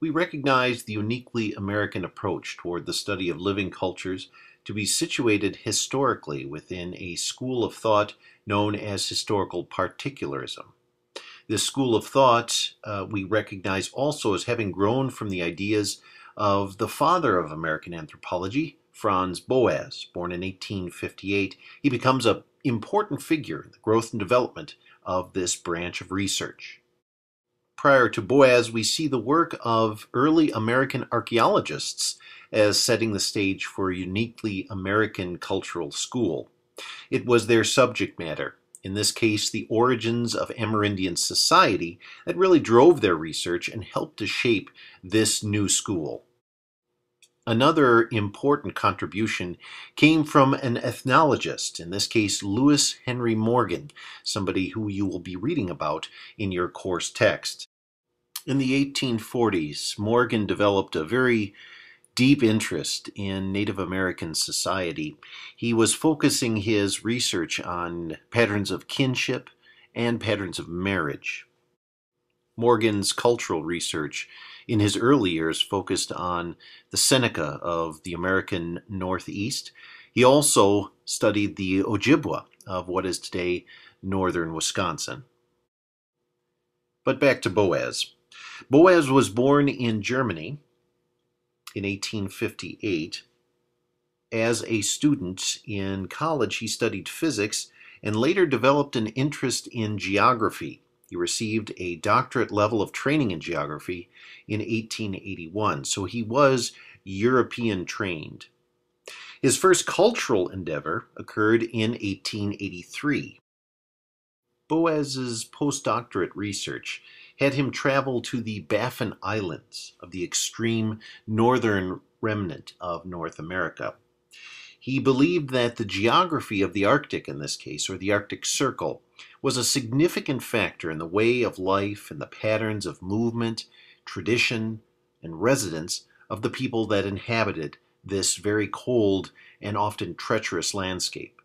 We recognize the uniquely American approach toward the study of living cultures to be situated historically within a school of thought known as historical particularism. This school of thought we recognize also as having grown from the ideas of the father of American anthropology, Franz Boas, born in 1858. He becomes an important figure in the growth and development of this branch of research. Prior to Boas, we see the work of early American archaeologists as setting the stage for a uniquely American cultural school. It was their subject matter, in this case the origins of Amerindian society, that really drove their research and helped to shape this new school. Another important contribution came from an ethnologist, in this case Lewis Henry Morgan, somebody who you will be reading about in your course text. In the 1840s, Morgan developed a very deep interest in Native American society. He was focusing his research on patterns of kinship and patterns of marriage. Morgan's cultural research in his early years focused on the Seneca of the American Northeast. He also studied the Ojibwa of what is today northern Wisconsin. But back to Boas. Boas was born in Germany in 1858. As a student in college, he studied physics and later developed an interest in geography. He received a doctorate level of training in geography in 1881, so he was European trained. His first cultural endeavor occurred in 1883. Boas's postdoctorate research had him travel to the Baffin Islands of the extreme northern remnant of North America. He believed that the geography of the Arctic, in this case, or the Arctic Circle, was a significant factor in the way of life and the patterns of movement, tradition, and residence of the people that inhabited this very cold and often treacherous landscape.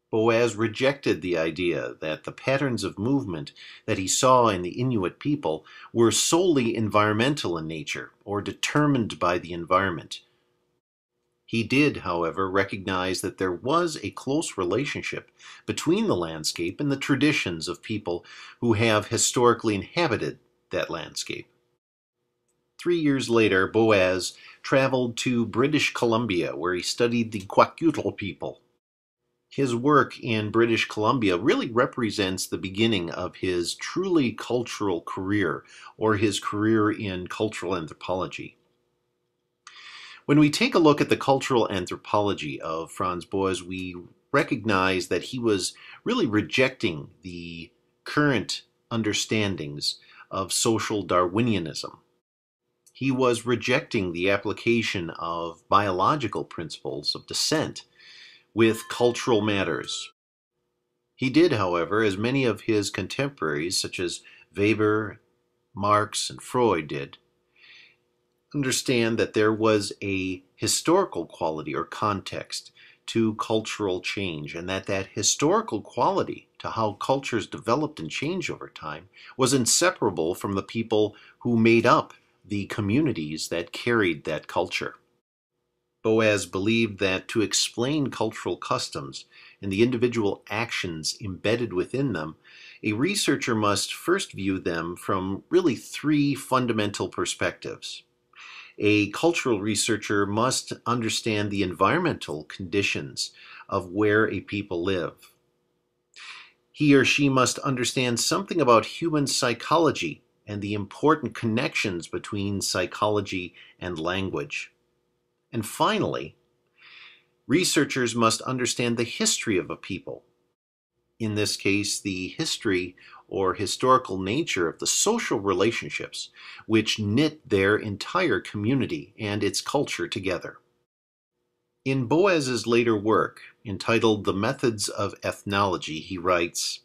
Boas rejected the idea that the patterns of movement that he saw in the Inuit people were solely environmental in nature or determined by the environment. He did, however, recognize that there was a close relationship between the landscape and the traditions of people who have historically inhabited that landscape. 3 years later, Boas traveled to British Columbia, where he studied the Kwakiutl people. His work in British Columbia really represents the beginning of his truly cultural career, or his career in cultural anthropology. When we take a look at the cultural anthropology of Franz Boas, we recognize that he was really rejecting the current understandings of social Darwinianism. He was rejecting the application of biological principles of descent with cultural matters. He did, however, as many of his contemporaries, such as Weber, Marx, and Freud did, understand that there was a historical quality or context to cultural change, and that historical quality to how cultures developed and changed over time was inseparable from the people who made up the communities that carried that culture. Boas believed that to explain cultural customs and the individual actions embedded within them, a researcher must first view them from really three fundamental perspectives. A cultural researcher must understand the environmental conditions of where a people live. He or she must understand something about human psychology and the important connections between psychology and language. And finally, researchers must understand the history of a people. In this case, the history or historical nature of the social relationships which knit their entire community and its culture together. In Boas's later work, entitled The Methods of Ethnology, he writes,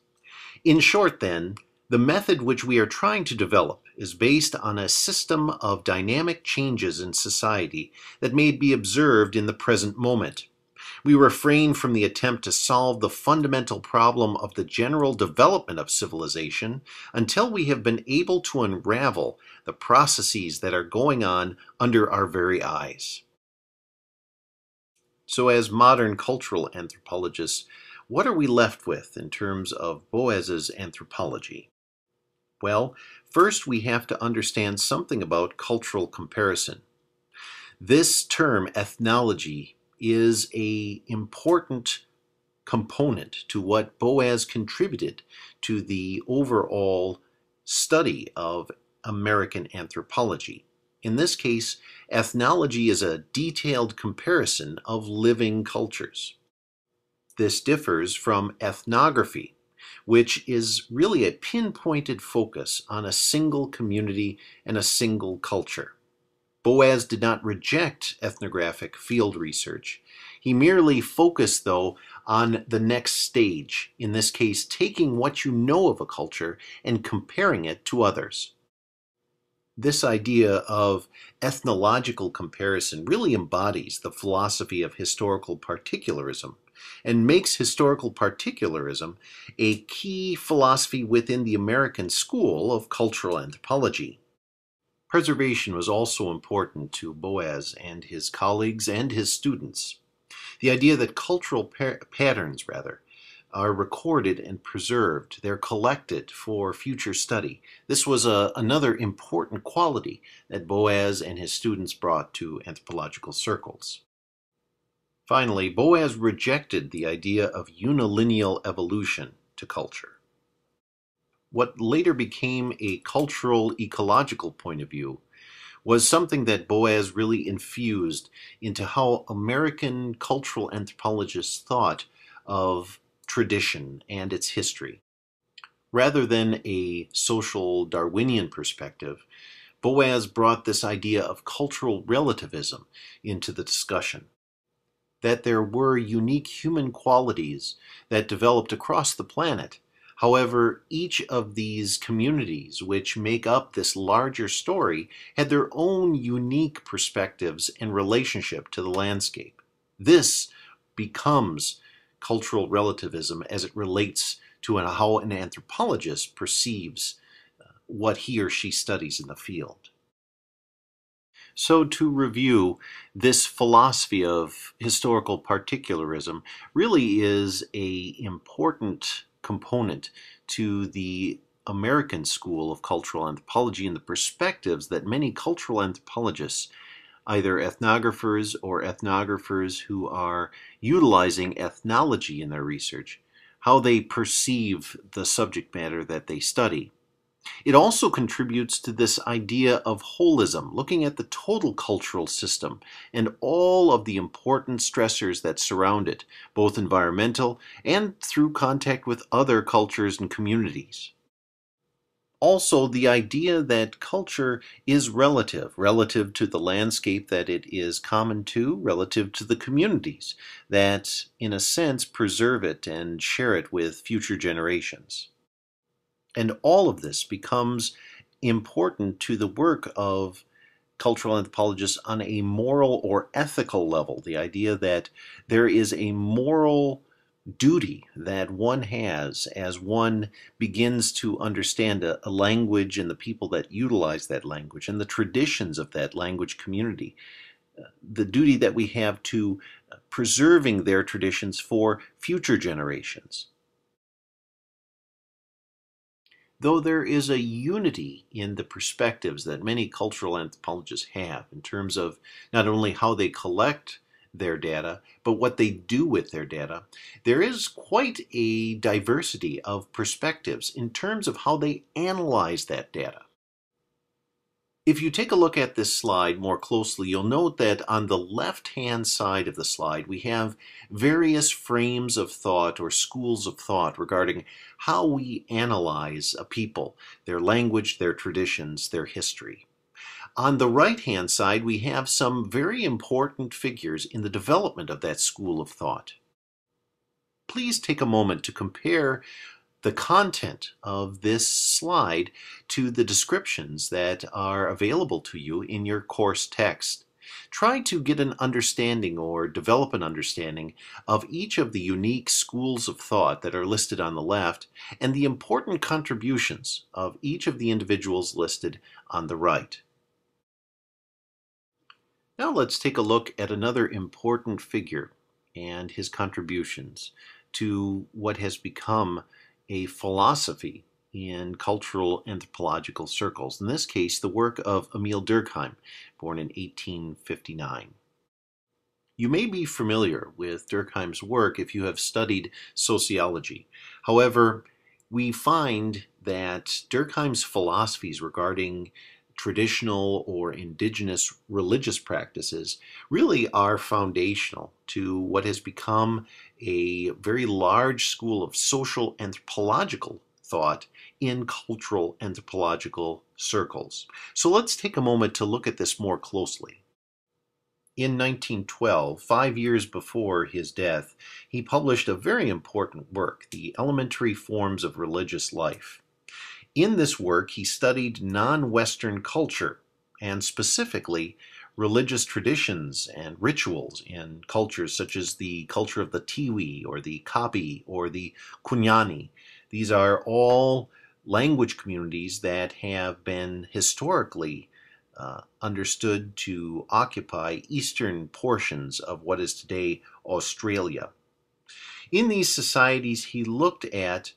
"In short, then, the method which we are trying to develop is based on a system of dynamic changes in society that may be observed in the present moment. We refrain from the attempt to solve the fundamental problem of the general development of civilization until we have been able to unravel the processes that are going on under our very eyes. So, as modern cultural anthropologists, what are we left with in terms of Boas's anthropology? Well, first we have to understand something about cultural comparison. This term, ethnology, is an important component to what Boas contributed to the overall study of American anthropology. In this case, ethnology is a detailed comparison of living cultures. This differs from ethnography, which is really a pinpointed focus on a single community and a single culture. Boas did not reject ethnographic field research. He merely focused, though, on the next stage, in this case, taking what you know of a culture and comparing it to others. This idea of ethnological comparison really embodies the philosophy of historical particularism and makes historical particularism a key philosophy within the American school of cultural anthropology. Preservation was also important to Boas and his colleagues and his students. The idea that cultural patterns, are recorded and preserved. They're collected for future study. This was another important quality that Boas and his students brought to anthropological circles. Finally, Boas rejected the idea of unilineal evolution to culture. What later became a cultural ecological point of view was something that Boas really infused into how American cultural anthropologists thought of tradition and its history. Rather than a social Darwinian perspective, Boas brought this idea of cultural relativism into the discussion. That there were unique human qualities that developed across the planet. However, each of these communities which make up this larger story had their own unique perspectives and relationship to the landscape. This becomes cultural relativism as it relates to how an anthropologist perceives what he or she studies in the field. So to review, this philosophy of historical particularism really is an important component to the American school of cultural anthropology and the perspectives that many cultural anthropologists, either ethnographers or ethnographers who are utilizing ethnology in their research, how they perceive the subject matter that they study. It also contributes to this idea of holism, looking at the total cultural system and all of the important stressors that surround it, both environmental and through contact with other cultures and communities. Also, the idea that culture is relative to the landscape that it is common to, relative to the communities that, in a sense, preserve it and share it with future generations. And all of this becomes important to the work of cultural anthropologists on a moral or ethical level. The idea that there is a moral duty that one has as one begins to understand a language and the people that utilize that language and the traditions of that language community. The duty that we have to preserving their traditions for future generations. Though there is a unity in the perspectives that many cultural anthropologists have in terms of not only how they collect their data, but what they do with their data, there is quite a diversity of perspectives in terms of how they analyze that data. If you take a look at this slide more closely, you'll note that on the left-hand side of the slide, we have various frames of thought or schools of thought regarding how we analyze a people, their language, their traditions, their history. On the right-hand side, we have some very important figures in the development of that school of thought. Please take a moment to compare the content of this slide to the descriptions that are available to you in your course text. Try to get an understanding or develop an understanding of each of the unique schools of thought that are listed on the left and the important contributions of each of the individuals listed on the right. Now let's take a look at another important figure and his contributions to what has become a philosophy in cultural anthropological circles. In this case, the work of Emile Durkheim, born in 1859. You may be familiar with Durkheim's work if you have studied sociology. However, we find that Durkheim's philosophies regarding traditional or indigenous religious practices really are foundational to what has become a very large school of social anthropological thought in cultural anthropological circles. So let's take a moment to look at this more closely. In 1912, 5 years before his death, he published a very important work, The Elementary Forms of Religious Life. In this work, he studied non-Western culture, and specifically religious traditions and rituals in cultures such as the culture of the Tiwi or the Kapi or the Kunyani. These are all language communities that have been historically understood to occupy eastern portions of what is today Australia. In these societies, he looked at,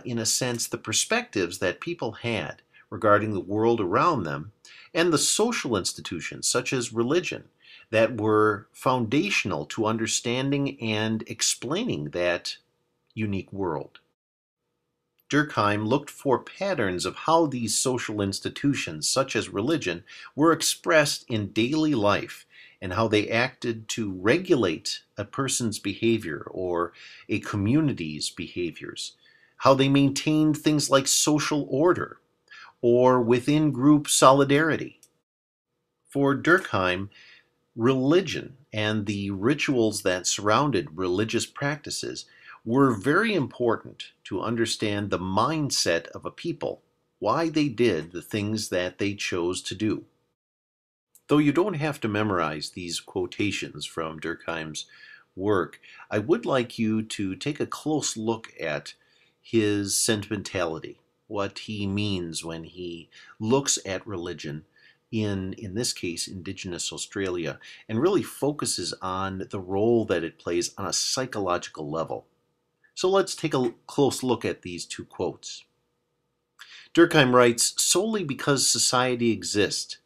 in a sense, the perspectives that people had regarding the world around them and the social institutions, such as religion, that were foundational to understanding and explaining that unique world. Durkheim looked for patterns of how these social institutions, such as religion, were expressed in daily life and how they acted to regulate a person's behavior or a community's behaviors, how they maintained things like social order or within group solidarity. For Durkheim, religion and the rituals that surrounded religious practices were very important to understand the mindset of a people, why they did the things that they chose to do. Though you don't have to memorize these quotations from Durkheim's work, I would like you to take a close look at his sentimentality, what he means when he looks at religion in this case, Indigenous Australia, and really focuses on the role that it plays on a psychological level. So let's take a close look at these two quotes. Durkheim writes, "Solely because society exists,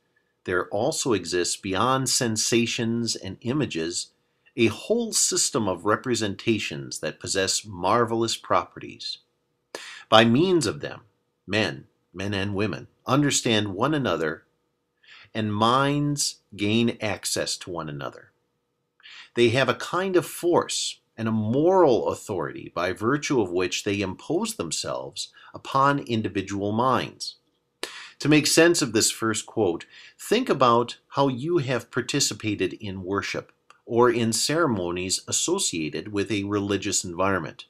there also exists beyond sensations and images a whole system of representations that possess marvelous properties. By means of them, men and women, understand one another and minds gain access to one another. They have a kind of force and a moral authority by virtue of which they impose themselves upon individual minds." To make sense of this first quote, think about how you have participated in worship or in ceremonies associated with a religious environment.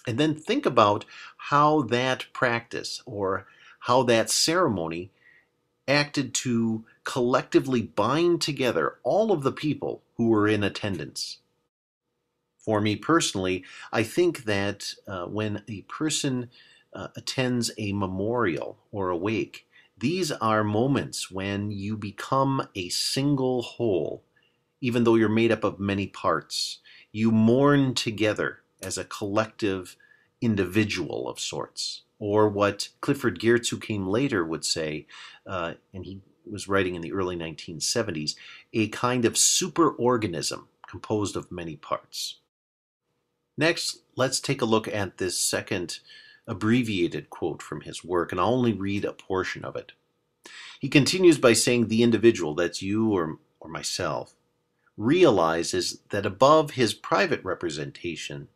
And then think about how that practice or how that ceremony acted to collectively bind together all of the people who were in attendance. For me personally, I think that when a person attends a memorial or a wake, these are moments when you become a single whole, even though you're made up of many parts. You mourn together as a collective individual of sorts. Or what Clifford Geertz, who came later, would say, and he was writing in the early 1970s, a kind of superorganism composed of many parts. Next, let's take a look at this second abbreviated quote from his work, and I'll only read a portion of it. He continues by saying, "The individual," that's you or myself, "realizes that above his private representation,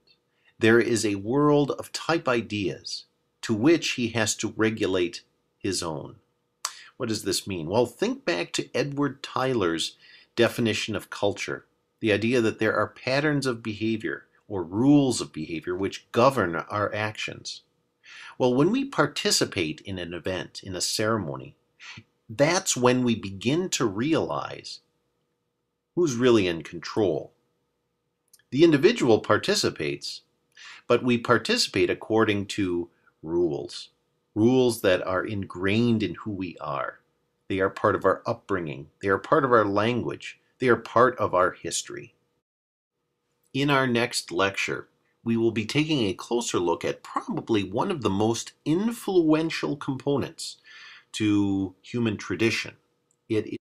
there is a world of type ideas to which he has to regulate his own." What does this mean? Well, think back to Edward Tyler's definition of culture, the idea that there are patterns of behavior or rules of behavior which govern our actions. Well, when we participate in an event, in a ceremony, that's when we begin to realize Who's really in control? The individual participates, but we participate according to rules. Rules that are ingrained in who we are. They are part of our upbringing. They are part of our language. They are part of our history. In our next lecture, we will be taking a closer look at probably one of the most influential components to human tradition. It